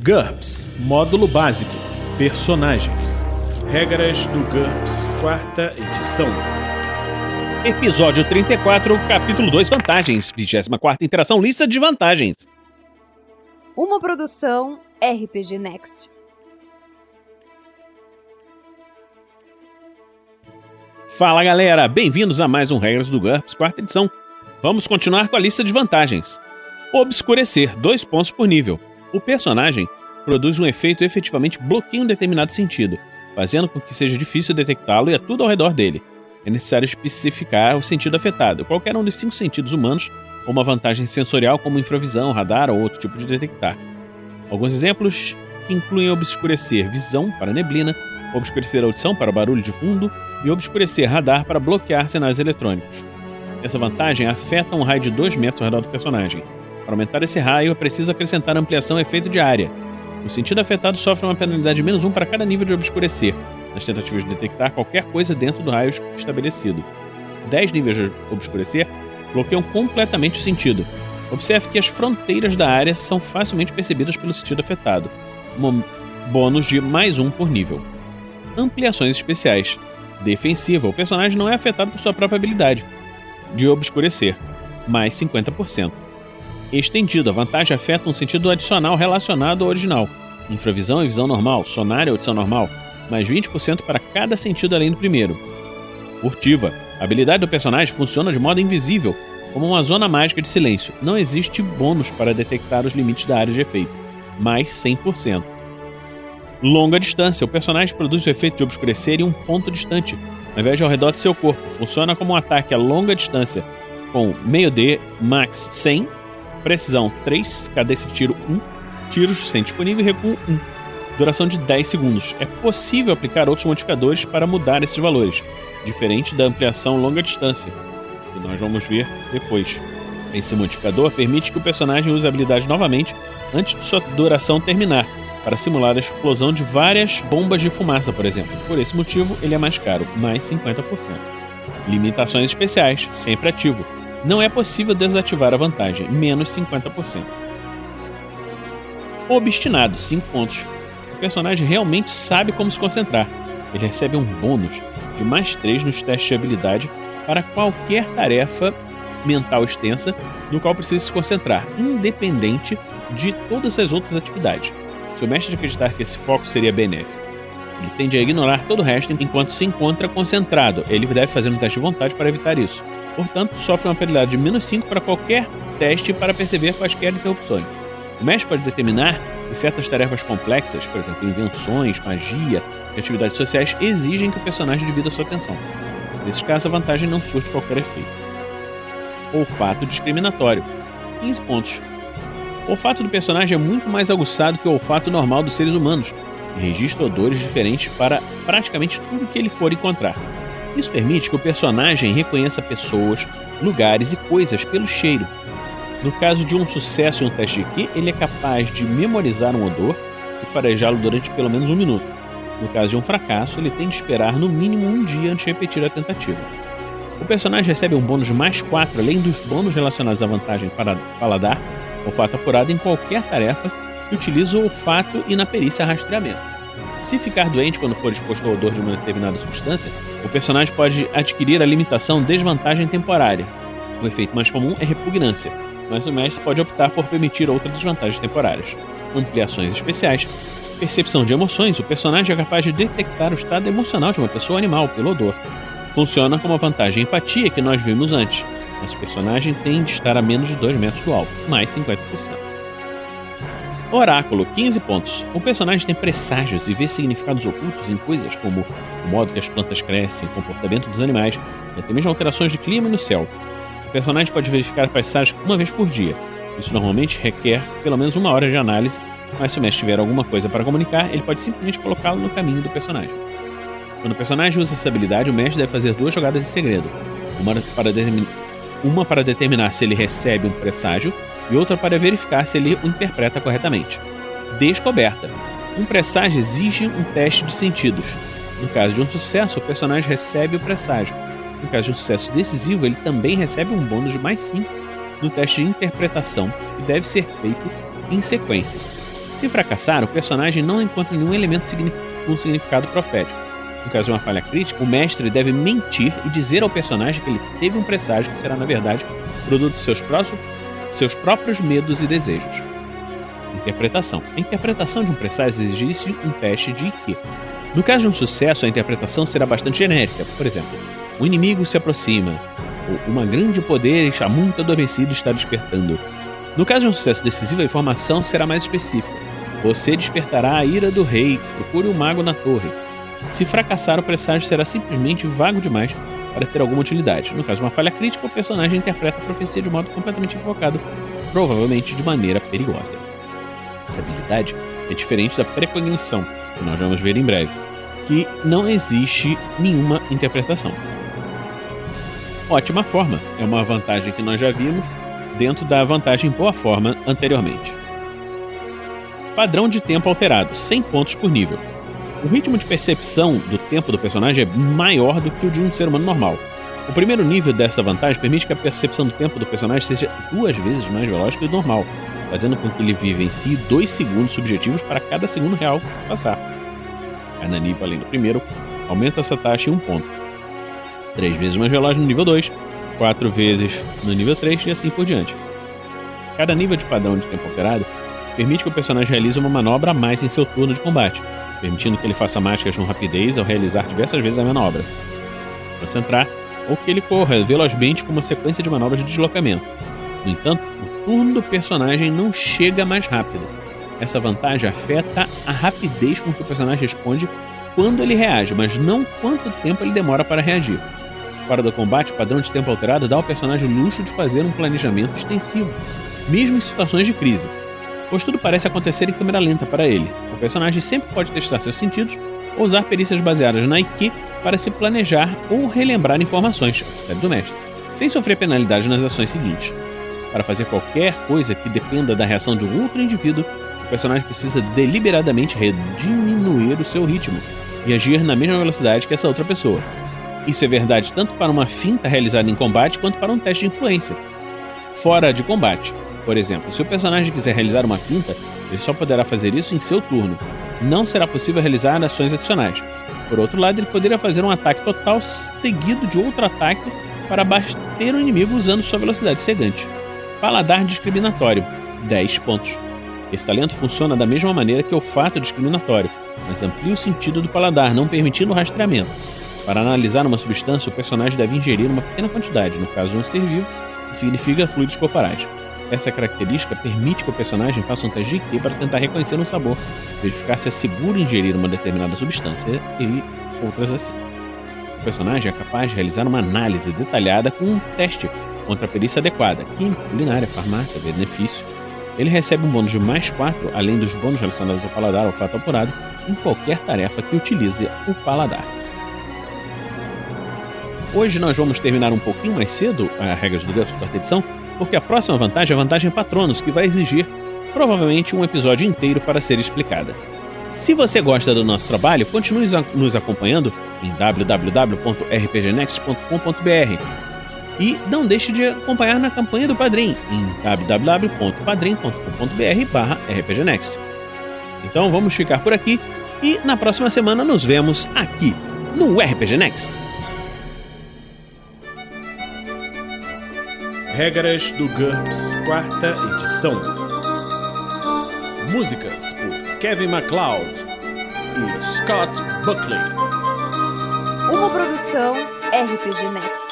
GURPS Módulo Básico Personagens. Regras do GURPS, 4ª edição. Episódio 34, capítulo 2, Vantagens. 24ª interação, lista de vantagens. Uma produção RPG Next. Fala galera, bem-vindos a mais um Regras do GURPS, 4ª edição. Vamos continuar com a lista de vantagens. Obscurecer, 2 pontos por nível. O personagem produz um efeito efetivamente bloqueia um determinado sentido, fazendo com que seja difícil detectá-lo e a tudo ao redor dele. É necessário especificar o sentido afetado. Qualquer um dos 5 sentidos humanos, ou uma vantagem sensorial como infravisão, radar ou outro tipo de detectar. Alguns exemplos que incluem obscurecer visão para neblina, obscurecer audição para barulho de fundo e obscurecer radar para bloquear sinais eletrônicos. Essa vantagem afeta um raio de 2 metros ao redor do personagem. Para aumentar esse raio, é preciso acrescentar ampliação efeito de área. O sentido afetado sofre uma penalidade de -1 para cada nível de obscurecer, nas tentativas de detectar qualquer coisa dentro do raio estabelecido. 10 níveis de obscurecer bloqueiam completamente o sentido. Observe que as fronteiras da área são facilmente percebidas pelo sentido afetado. Um bônus de +1 por nível. Ampliações especiais. Defensiva. O personagem não é afetado por sua própria habilidade de obscurecer, mais 50%. Estendido. A vantagem afeta um sentido adicional relacionado ao original. Infravisão e visão normal, sonar e audição normal, mais 20% para cada sentido além do primeiro. Furtiva. A habilidade do personagem funciona de modo invisível, como uma zona mágica de silêncio. Não existe bônus para detectar os limites da área de efeito, mais 100%. Longa distância. O personagem produz o efeito de obscurecer em um ponto distante, ao invés de ao redor de seu corpo. Funciona como um ataque a longa distância, com meio D, max 100, precisão 3, cadência de tiro 1, tiros sem disponível e recuo 1. Duração de 10 segundos. É possível aplicar outros modificadores para mudar esses valores, diferente da ampliação longa distância, que nós vamos ver depois. Esse modificador permite que o personagem use a habilidade novamente antes de sua duração terminar, para simular a explosão de várias bombas de fumaça, por exemplo. Por esse motivo, ele é mais caro, mais 50%. Limitações especiais, sempre ativo. Não é possível desativar a vantagem, menos 50%. Obstinado, 5 pontos. O personagem realmente sabe como se concentrar. Ele recebe um bônus de +3 nos testes de habilidade para qualquer tarefa mental extensa no qual precisa se concentrar, independente de todas as outras atividades. Se o mestre acreditar que esse foco seria benéfico, ele tende a ignorar todo o resto enquanto se encontra concentrado. Ele deve fazer um teste de vontade para evitar isso. Portanto, sofre uma penalidade de -5 para qualquer teste para perceber quaisquer interrupções. O mestre pode determinar que certas tarefas complexas, por exemplo, invenções, magia e atividades sociais, exigem que o personagem divida sua atenção. Nesses casos, a vantagem não surte qualquer efeito. Olfato discriminatório. 15 pontos. O olfato do personagem é muito mais aguçado que o olfato normal dos seres humanos e registra odores diferentes para praticamente tudo que ele for encontrar. Isso permite que o personagem reconheça pessoas, lugares e coisas pelo cheiro. No caso de um sucesso em um teste de Q, ele é capaz de memorizar um odor se farejá-lo durante pelo menos 1 minuto. No caso de um fracasso, ele tem de esperar no mínimo 1 dia antes de repetir a tentativa. O personagem recebe um bônus de +4, além dos bônus relacionados à vantagem para paladar, olfato apurado em qualquer tarefa que utiliza o olfato e na perícia rastreamento. Se ficar doente quando for exposto ao odor de uma determinada substância, o personagem pode adquirir a limitação desvantagem temporária. O efeito mais comum é repugnância, mas o mestre pode optar por permitir outras desvantagens temporárias. Ampliações especiais. Percepção de emoções. O personagem é capaz de detectar o estado emocional de uma pessoa ou animal pelo odor. Funciona como a vantagem empatia que nós vimos antes. Nosso personagem tem de estar a menos de 2 metros do alvo, mais 50%. Oráculo, 15 pontos. O personagem tem presságios e vê significados ocultos em coisas como o modo que as plantas crescem, o comportamento dos animais e até mesmo alterações de clima e no céu. O personagem pode verificar presságios 1 vez por dia. Isso normalmente requer pelo menos 1 hora de análise, mas se o mestre tiver alguma coisa para comunicar, ele pode simplesmente colocá-lo no caminho do personagem. Quando o personagem usa essa habilidade, o mestre deve fazer 2 jogadas em segredo. Uma para determinar se ele recebe um presságio e outra para verificar se ele o interpreta corretamente. Descoberta. Um presságio exige um teste de sentidos. No caso de um sucesso, o personagem recebe o presságio. No caso de um sucesso decisivo, ele também recebe um bônus de +5 no teste de interpretação, que deve ser feito em sequência. Se fracassar, o personagem não encontra nenhum elemento com significado profético. No caso de uma falha crítica, o mestre deve mentir e dizer ao personagem que ele teve um presságio que será, na verdade, produto de seus próprios medos e desejos. Interpretação. A interpretação de um presságio exige um teste de IQ. No caso de um sucesso, a interpretação será bastante genérica. Por exemplo, um inimigo se aproxima, ou uma grande poder está muito adormecido e está despertando. No caso de um sucesso decisivo, a informação será mais específica. Você despertará a ira do rei, procure um mago na torre. Se fracassar, o presságio será simplesmente vago demais para ter alguma utilidade. No caso de uma falha crítica, o personagem interpreta a profecia de modo completamente equivocado, provavelmente de maneira perigosa. Essa habilidade é diferente da precognição, que nós vamos ver em breve, que não existe nenhuma interpretação. Ótima forma é uma vantagem que nós já vimos dentro da vantagem boa forma anteriormente. Padrão de tempo alterado, 100 pontos por nível. O ritmo de percepção do tempo do personagem é maior do que o de um ser humano normal. O primeiro nível dessa vantagem permite que a percepção do tempo do personagem seja 2 vezes mais veloz que o normal, fazendo com que ele vivencie 2 segundos subjetivos para cada segundo real que se passar. Cada nível, além do primeiro, aumenta essa taxa em 1 ponto. 3 vezes mais veloz no nível 2, 4 vezes no nível 3 e assim por diante. Cada nível de padrão de tempo alterado permite que o personagem realize uma manobra a mais em seu turno de combate, permitindo que ele faça mágicas com rapidez ao realizar diversas vezes a manobra, concentrar, ou que ele corra velozmente com uma sequência de manobras de deslocamento. No entanto, o turno do personagem não chega mais rápido. Essa vantagem afeta a rapidez com que o personagem responde quando ele reage, mas não quanto tempo ele demora para reagir. Fora do combate, o padrão de tempo alterado dá ao personagem o luxo de fazer um planejamento extensivo, mesmo em situações de crise, pois tudo parece acontecer em câmera lenta para ele. O personagem sempre pode testar seus sentidos ou usar perícias baseadas na IQ para se planejar ou relembrar informações, do mestre, sem sofrer penalidade nas ações seguintes. Para fazer qualquer coisa que dependa da reação de um outro indivíduo, o personagem precisa deliberadamente diminuir o seu ritmo e agir na mesma velocidade que essa outra pessoa. Isso é verdade tanto para uma finta realizada em combate quanto para um teste de influência. Fora de combate, por exemplo, se o personagem quiser realizar uma finta, ele só poderá fazer isso em seu turno. Não será possível realizar ações adicionais. Por outro lado, ele poderia fazer um ataque total seguido de outro ataque para abater o inimigo usando sua velocidade cegante. Paladar discriminatório, 10 pontos. Esse talento funciona da mesma maneira que o olfato discriminatório, mas amplia o sentido do paladar, não permitindo o rastreamento. Para analisar uma substância, o personagem deve ingerir uma pequena quantidade, no caso de um ser vivo, que significa fluidos corporais. Essa característica permite que o personagem faça um teste de IQ para tentar reconhecer um sabor, verificar se é seguro ingerir uma determinada substância e outras assim. O personagem é capaz de realizar uma análise detalhada com um teste contra a perícia adequada, química, culinária, farmácia, benefício. Ele recebe um bônus de mais 4, além dos bônus relacionados ao paladar ou olfato apurado, em qualquer tarefa que utilize o paladar. Hoje nós vamos terminar um pouquinho mais cedo a regras do GURPS quarta edição, porque a próxima vantagem é a vantagem Patronos, que vai exigir provavelmente um episódio inteiro para ser explicada. Se você gosta do nosso trabalho, continue nos acompanhando em www.rpgnext.com.br e não deixe de acompanhar na campanha do Padrim em www.padrim.com.br/rpgnext. Então vamos ficar por aqui e na próxima semana nos vemos aqui no RPG Next. Regras do GURPS, quarta edição. Músicas por Kevin MacLeod e Scott Buckley. Uma produção RPG Next.